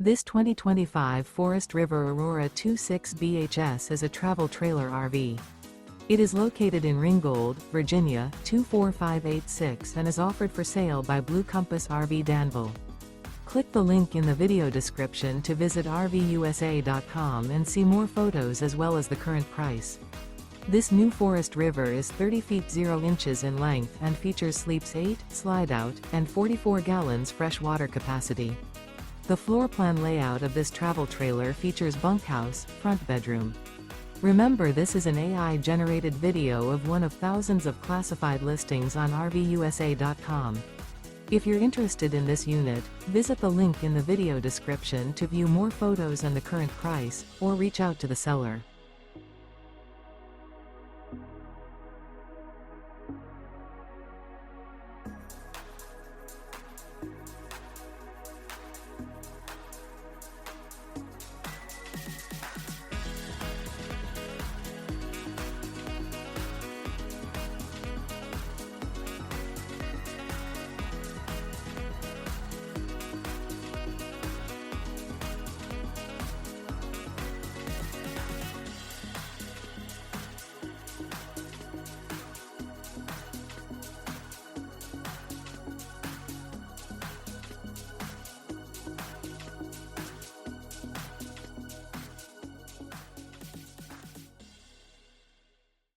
This 2025 Forest River Aurora 26 BHS is a travel trailer RV. It is located in Ringgold, Virginia, 24586 and is offered for sale by Blue Compass RV Danville. Click the link in the video description to visit RVUSA.com and see more photos as well as the current price. This new Forest River is 30 feet 0 inches in length and features sleeps 8, slide-out, and 44 gallons fresh water capacity. The floor plan layout of this travel trailer features bunkhouse, front bedroom. Remember, this is an AI-generated video of one of thousands of classified listings on RVUSA.com. If you're interested in this unit, visit the link in the video description to view more photos and the current price, or reach out to the seller.